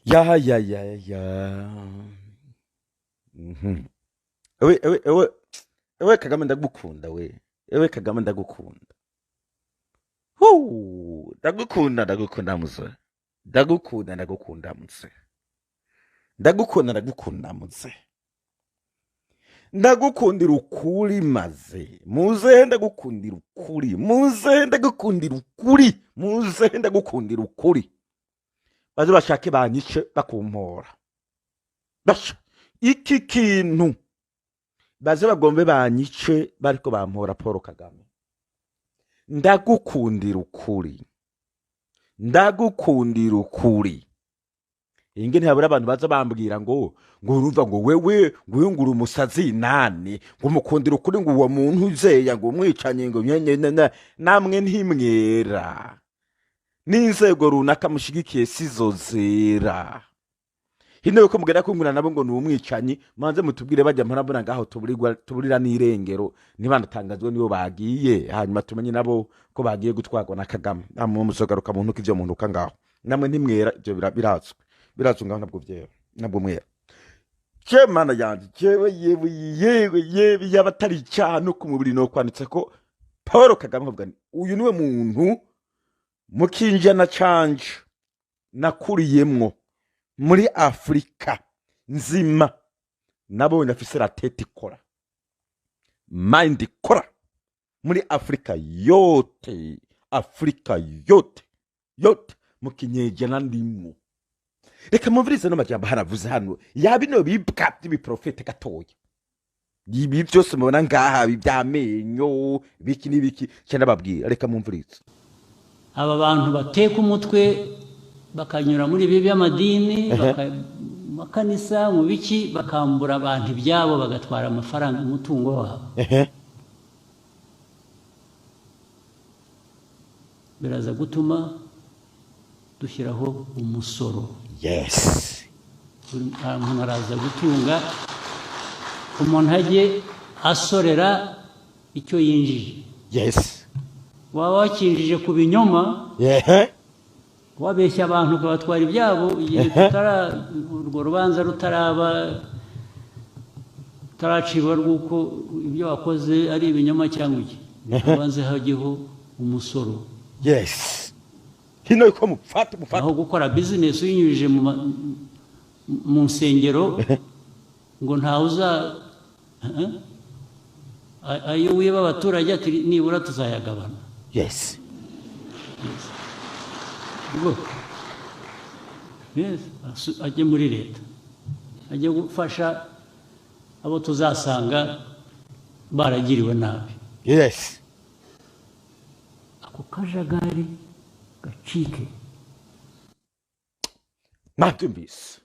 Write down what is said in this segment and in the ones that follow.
ya. Mhm. Ewe Kagame ndagukunda we. Ewe Kagame ndagukunda. Ndagukunda muze. Ndagukunda muze. Ndagukunda muze. Ndagukundira ukuri maze. Muze ndagukundira ukuri. Muze ndagukundira ukuri. Baze bashake banyice bakumpora. Basha. Iki kintu. Baze bagombe banyice bariko bampora Paul Kagame. Ndagukundira ukuri. Inge ntihabura abantu baza bambwira ngo urumva ngo wewe nguri umusazi nani ngo mukundira ukuri ngo uwo muntu uzeya ngo umwicanye ngo namwe ntimwera n'inzego runaka mushigikiye sizozera hino yuko mugera kungura nabo ngo numwicanyi manze mutubwire bajya mparabona ngaho tuburira n'irengero nibanatangazwe niyo bagiye hanyuma tumenye nabo ko bagiye gutwagwa na Kagame namwe muzogaruka mu ntuko ivyo muntu kangaho namwe ntimwera ivyo birazwe ngaho nabwo vyera nabwo mwera Mana yanje yewe yabatari cyane ku mubiri no kwanditse ko Paul Kagame avuga uyu niwe muntu mukinjana canje nakuriyemwo muri Afrika nzima nabonye afise la tete ikora mind ikora muri Afrika yote mukinyejana ndimo reka muvurize no majambo haravuze hano yabino bibwa by'ibiprofete gatoya ibi byose mubona ngaha bibyamenyo biki nibiki cyane babwira reka mumvurize aba bantu bateka umutwe bakanyura muri bibi y'amadini makanisa mu biki bakambura abantu ibyabo bagatwara amafaranga umutungo wabo biraza gutuma dushyiraho umusoro. Yes. Umuntu araza gutunga umuntu ajye asorera icyo yinjije. Yes. Waba wakinjije ku binyoma. Wabeshya abantu ukabatwara ibyabo igihe urwo rubanza rutaracibwa rw'uko ibyo wakoze ari ibinyoma cyangwa iki. Ubanze hajyeho umusoro. Yes. Hino yuko mufata aho gukora business uyinyujije mu nsengero ngo ntawuza ayo wiba abaturage ati nibura tuzayagabana. Yes. Yes, ajye muri leta ajye gufasha abo tuzasanga baragiriwe nabi. Yes. Ako kajagari gacike. Matumbisi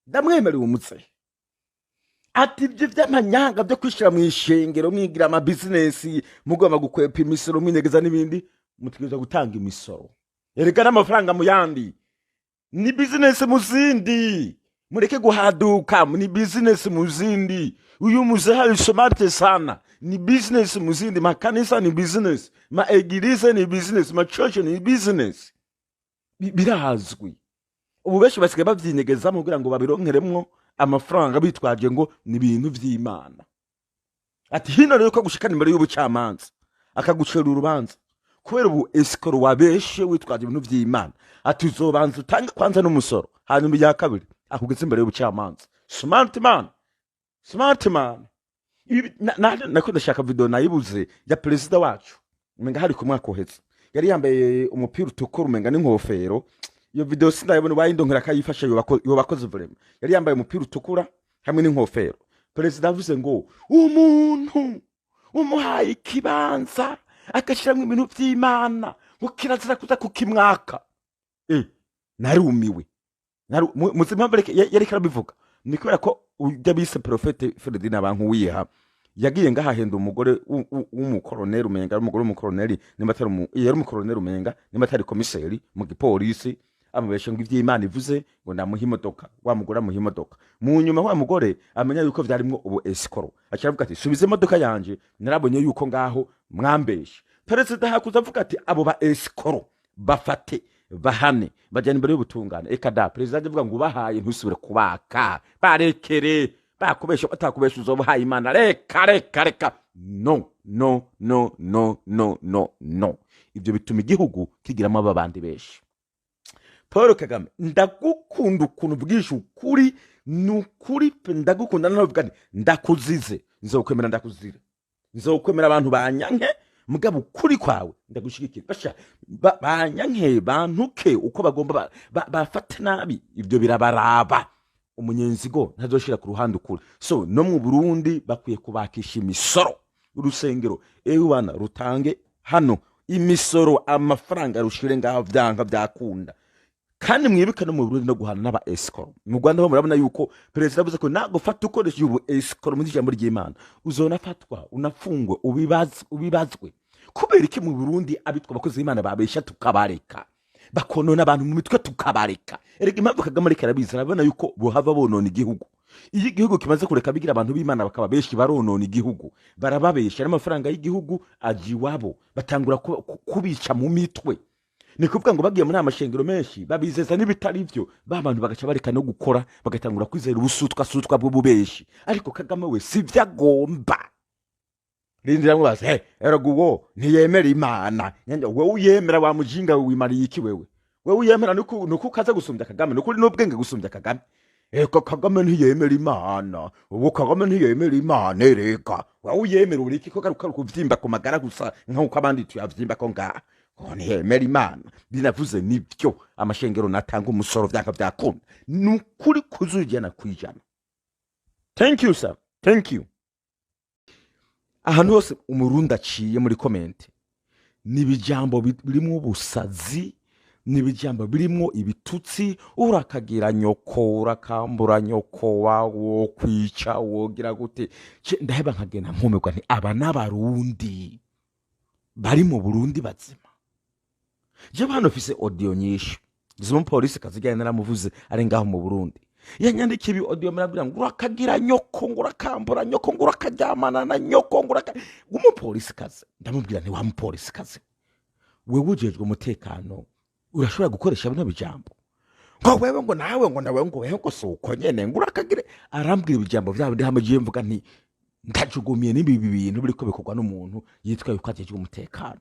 ndamwemerera umutse ati ibyo by'amanyanga byo kwishira mu ishengero mwigira ama business mugomba gukwepa imisoro mwinegeza n'ibindi mutegereza gutanga imisoro yerekana amafaranga mu yandi ni business muzindi mureke guhaduka ni business muzindi uyu muzeha smart sana ni business muzindi makanisa ni business ma eglise ni business ma church ni business birazwi ubu benshi basigaye bavyinegeza mu kugira ngo babironkeremwo amafaranga bitwaje ngo ni ibintu vy'Imana ati hino rero ko gushikana imbere y'ubucamanza akagucera urubanza kubera ubu escrow wabeshe witwaje ibintu vy'Imana ati uzobanza utanga kwanza n'umusoro hanyuma ya kabiri akugeze imbere y'ubucamanza. Smart man nako ndashaka video nayibuze ya perezida wacu umenga hari ku mwaka uhetse yari yambaye umupira utukura umenga n'inkofero iyo video sindayibona bayindongera kayifasha yo bakoze vrema yari yambaye umupira utukura hamwe n'inkofero perezida avuze ngo umuntu umuhaye ikibanza akashiramwe ibintu vy'Imana ngo kirazira kuza kukimwaka narumiwe muzima bareke yari karabivuga ni kubera ko ujya bise profete Ferdinand abantu wiha yagiye ngahahenda umugore w'umukoroneri umenga umugore w'umukoroneri nimatari yari umukoroneri umenga nimatari komiseri mu gipolisi amubeshe ngo ivy'Imana ivuze ngo namuha imodoka wa mugore amuha imodoka mu nyuma wa mugore amenya yuko vyarimwo ubu escrow acavuga ati subize imodoka yanje narabonye yuko ngaho mwambeshe perezida hakuza avuga ati abo ba escrow bafate bahane bajyana imbere y'ubutungane eka da perezida avuga ngo ubahaye ntusubire kubaka barekere bakubesha batakubesha uzobahaye imana reka no ibyo bituma igihugu kigiramo ababandi benshi. Paul Kagame ndagukunda ukuntu bwisha ukuri nukuri pe ndagukunda navuga ndakuzize nzokwemera ndakuzira nzokwemera abantu banyanke mugabo ukuri kwawe ndagushigikira basha banyanke bantuke uko bagomba bafate nabi ibyo birabaraba umunyenzigo ntazoshira ku ruhande ukuri. So no mu Burundi bakwiye kubakisha imisoro urusengero wana rutange hano imisoro amafaranga rushire ngaho vyanka byakunda. Kandi mwibuke no mu Burundi no guhana n'aba escort mu Rwanda ho murabona yuko perezida avuze ko nagufata ukoresha ubu escort mu ijambo ry'Imana uzona fatwa unafungwe ubibazwe kubera iki mu Burundi abitwa abakozi b'Imana babesha tukabareka bakonona abantu mu mitwe tukabareka. Erega impamvu Kagame ariko arabizi arabona yuko bohava bonona igihugu. Iyo igihugu kimaze kureka bigira abantu b'Imana bakaba beshi baronona igihugu barababesha n'amafaranga y'igihugu ajiwabo batangura kubica mu mitwe. Ni kuvuga ngo bagiye muri amashengero menshi babizeza n'ibitari byo babantu bagaca bareka no gukora bagatangura kwizera ubusutwa bw'ububeshi. Ariko Kagame we sivya gomba rindira mubaze eraguwo ntiyemera Imana nyanja wewe uyemera wa mujinga wimariye iki wewe uyemera nuko kaza gusumbya Kagame nuko uri n'ubwenge gusumbya Kagame eko Kagame ntiyemera Imana uwo Kagame ntiyemera Imana reka wewe uyemera uri iki ko karuka kuvyimba ku magara gusa nkuko abandi tuyavyimba ko ngaha ntiyemera Imana binavuze nibyo amashengero natanga umusoro vyaka byakunda nukuri kuzujyana kwijana. Thank you sir, thank you. Ahantu hose Umurundi aciye muri comment nibijambo birimo ubusazi nibijambo birimo ibitutsi urakagira nyoko urakambura nyoko wawo kwica wogira gute ndaheba nkagena nkumirwa nti aba n'abarundi bari mu Burundi bazima. Je hano fise audio nyinshi zimo polisi kazijyana naramuvuze ari ngaho mu Burundi yanyandikiye ibi audio murabira ngo urakagira nyoko ngurakambura nyoko ngurakajyamana na nyoko umupolisi kaze ndamubwira nti wa mupolisi kaze wewe ujejwe umutekano urashobora gukoresha bino bijambo ngo wewe ngo nawe ngo nawe ngo wewe ngo suko nyene ngurakagire arambwira ibijambo byabo ndi hamagiye mvuga nti ndajugumiye nibi bintu biriko bikorwa n'umuntu yitwa yuko ajejwe umutekano.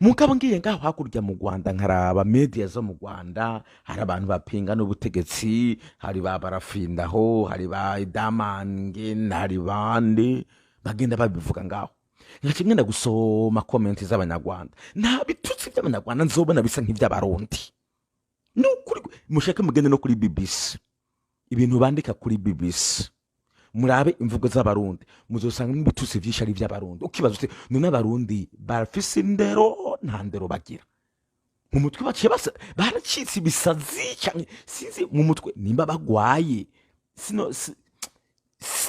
Mugabo ngiye ngaho hakurya mu Rwanda nkaraba media zo mu Rwanda hari abantu bapinga n'ubutegetsi hari barafindaho hari ba Idamange hari bande bagenda babivuga ngaho ngakimwe ndagusoma comment z'abanyarwanda nta bitutsi by'abanyarwanda nzobona bisa nk'iby'abarundi n'ukuri mushake mugende no kuri BBC ibintu bandika kuri BBC murabe imvugo z'abarundi muzosanga n'ibitutsi vyinshi ari by'abarundi ukibaza uti none abarundi barafise indero nta ndero bagira mu mutwe baciye baracitse ibisazi cyane sizi mu mutwe nimba bagwaye sino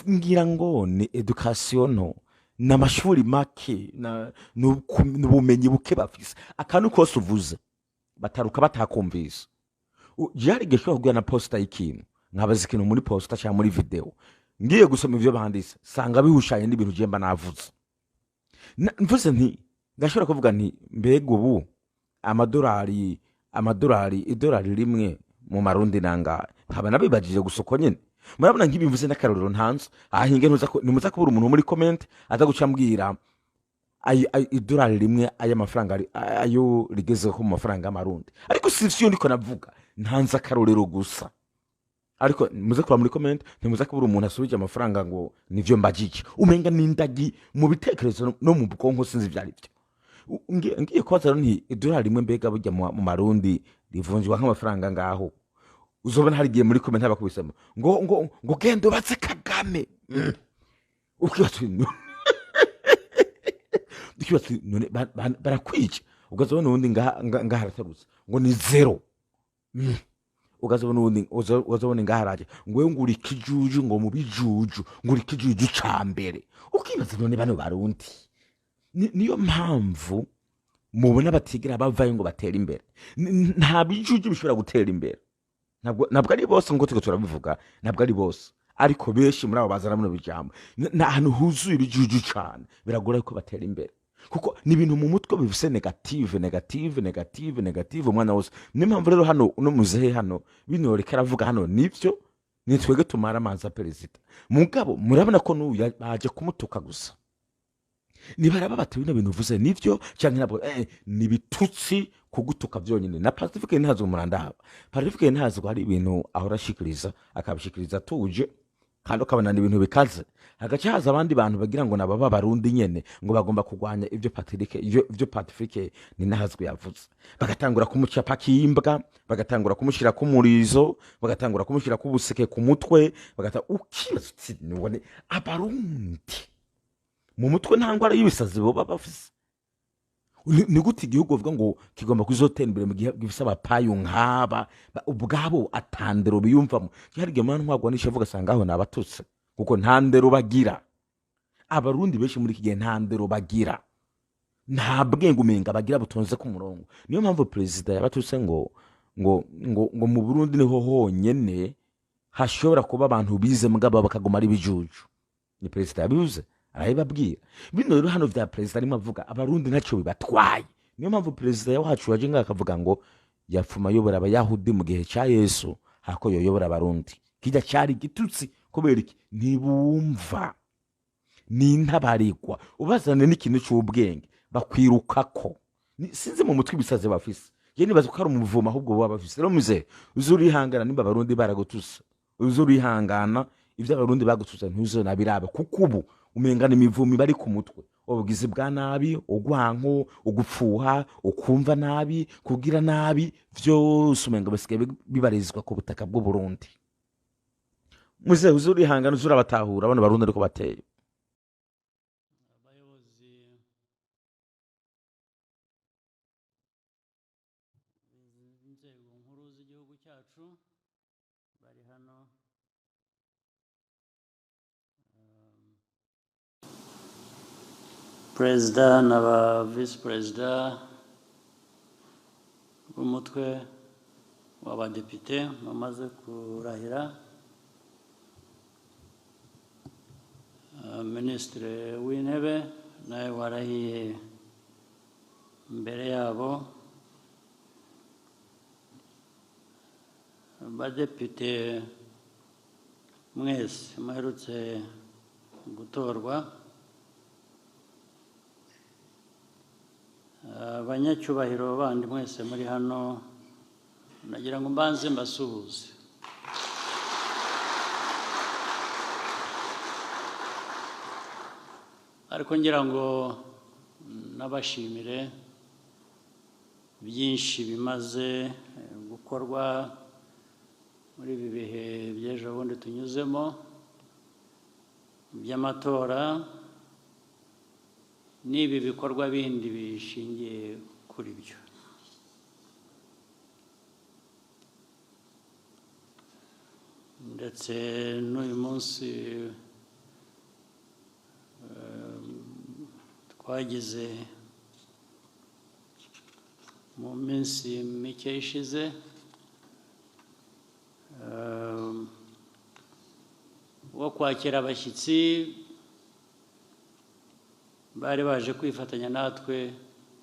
ngira ngo ni education n'amashuri make n'ubumenyi buke bafise akantu kose uvuze bataruka batakumvise jari geshobora kugura na posta y'ikintu nkabaza ikintu muri posta cyangwa muri video ngiye gusoma ivyo banditse sanga bihushanye n'ibintu jemba navuze mvuze nti ngashobora kuvuga nti mbega ubu idolari rimwe mu marundi nanga nkaba nabibajije gusoko nyene murabona nk'ibimvuze n'akarorero ntanzo ahinge ntuza kubura umuntu muri comment aza gucambwira idolari rimwe ay'amafaranga ayo rigezeho mu mafaranga y'amarundi ariko sivyo ndiko navuga ntanza akarorero gusa. Ariko muze kura muri comment ntimuze kubura umuntu asubije amafaranga ngo nivyo mbajije umenga n'indagi mu bitekerezo no mu bwonko sinzi vyari byo ngiye kwaza nti idolari rimwe mbega burya mu marundi rivunjwa nk'amafaranga ngaho uzobona hari giye muri comment abakubisema ngo gendo batse Kagame ukibatse none barakwica ugazobona undi ngaha haratarutse ngo ni zero ugazobona undi uzobona ngaharaje ngo nguri ikijuju ngo mu bijuju nguri ikijuju cambere ukibaza none bano barundi niyo mpamvu mubona batigira bavaye ngo batera imbere nta bijuju bishobora gutera imbere ntabwo ari bose ngo turabivuga ntabwo ari bose ariko beshi muri abo bazana muno bijambo na ahantu huzuye ibijuju cyane biragora ko batera imbere kuko ni ibintu mu mutwe bivise negative umwana wose. Niyo mpamvu rero hano uno muzehe hano bino reka aravuga hano nivyo ni twege tumara amazi perezida mugabo murabona ko n'uyu baje kumutuka gusa nibaraba bati bino bintu uvuze nivyo canke ntabwo ni bitutsi kugutuka vyonyine na Pacifique ntazo murandaba. Pacifique ntazo hari ibintu ahora ashikiriza akabishikiriza tuje kandi ukabona ni ibintu bikaze hagace haza abandi bantu bagira ngo nababa barundi nyene ngo bagomba kugwanya ivyo Pacifique ni nahazwe yavuze bagatangura kumucapa kimbwa bagatangura kumushira ku murizo bagatangura kumushira ku buseke ku mutwe ukiretse none abarundi mu mutwe ntangwara y'ibisazi bo bafise ni gute igihugu uvuga ngo kigomba kuzotera imbere mu gihe gifise abapayo nk'aba ubwabo atandero biyumvamo hari igihe mwana ntwagwa nishavuga sanga aho nabatutse kuko ntandero bagira abarundi benshi muri iki gihe ntandero bagira nta bwenge umenga bagira butonze ku murongo. Niyo mpamvu perezida yabatutse ngo mu Burundi niho honyene hashobora kuba abantu bize mugabo bakaguma ari bijuju. Ni perezida yabivuze arabibabwira bino rero hano vya perezida arimo avuga abarundi ntacyo bibatwaye. Niyo mpamvu perezida wacu waje ngakavuga ngo yafuma yobora abayahudi mu gihe cya Yesu hako yoyobora abarundi kijya cyari gitutsi kubera iki ntibumva ni ntabarigwa ubazane n'ikintu cy'ubwenge bakwirukako sinzi mu mutwe ibisaze bafise je nibaza ko ari umuvuma ahubwo baba bafise rero muze uzurihangana nimba abarundi baragutuse uzurihangana ivyo abarundi bagutuse ntuzo nabirabe kuko ubu umengana imivumi bari ku mutwe ubugizi bwa nabi ugwanko ugupfuha ukumva nabi kugira nabi vyose umenga basigaye bibarizwa ku butaka bw'u Burundi. Muze uzurihangana uzurabatahura abana barundi ariko bateye abayobozi inzego nkuru z'igihugu cyacu bari hano perezida n'aba visi perezida b'umutwe w'abadepite bamaze kurahira, minisitiri w'intebe nawe warahiye imbere yabo, abadepite mwese muherutse gutorwa, abanyacyubahiro bandi mwese muri hano nagira ngo mbanze mbasuhuze. Ariko ngira ngo nabashimire byinshi bimaze gukorwa muri ibi bihe by'ejo bundi tunyuzemo by'amatora n'ibi bikorwa bindi bishingiye kuri byo. Ndetse n'uyu munsi twagize mu minsi mike ishize wo kwakira abashyitsi bari baje kwifatanya natwe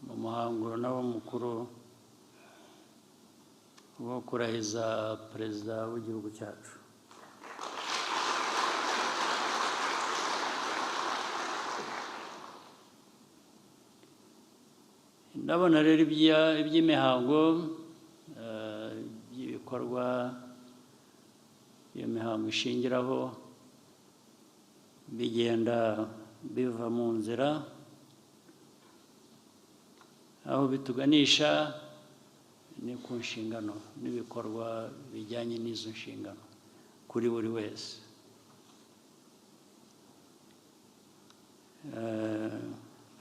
mu muhango nawo mukuru wo kurahiza perezida w'igihugu cyacu. Ndabona rero iby'imihango by'ibikorwa iyo mihango ishingiraho bigenda biva mu nzira, aho bituganisha ni ku nshingano n'ibikorwa bijyanye n'izo nshingano kuri buri wese.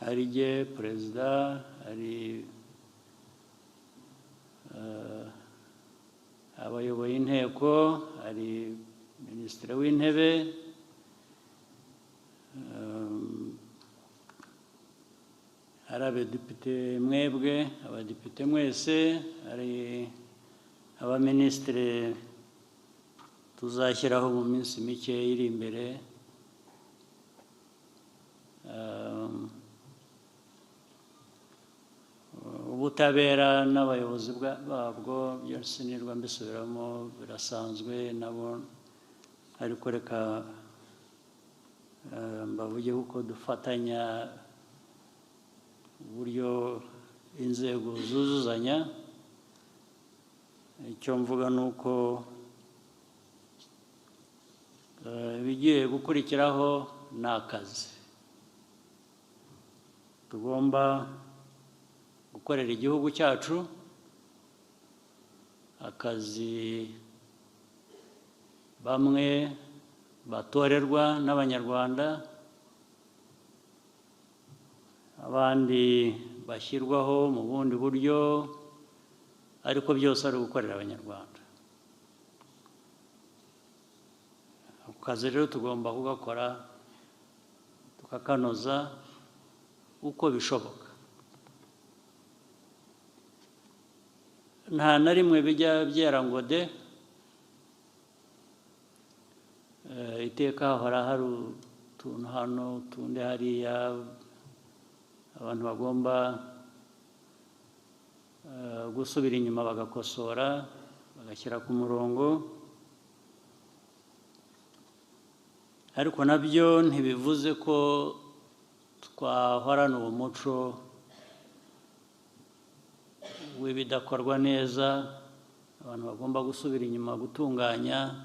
Hari igihe perezida, hari abayoboye inteko, hari minisitiri w'intebe, hari abadepite mwebwe, abadepite mwese, hari abaminisitiri tuzashyiraho mu minsi mike iri imbere, ubutabera n'abayobozi babwo byose nirwa mbisubiramo birasanzwe nabo, ariko reka mbavuge uko dufatanya uburyo inzego zuzuzanya. Icyo mvuga ni uko ibigiye gukurikiraho ni akazi tugomba gukorera igihugu cyacu, akazi bamwe batorerwa n'Abanyarwanda, abandi bashyirwaho mu bundi buryo, ariko byose ari ugukorera Abanyarwanda. Ako kazi rero tugomba kugakora tukakanoza uko bishoboka. Nta na rimwe bijya byera ngo de, iteka hahora hari utuntu hano utundi hariya abantu bagomba gusubira inyuma bagakosora bagashyira ku murongo, ariko nabyo ntibivuze ko twahorana uwo muco w'ibidakorwa neza. Abantu bagomba gusubira inyuma gutunganya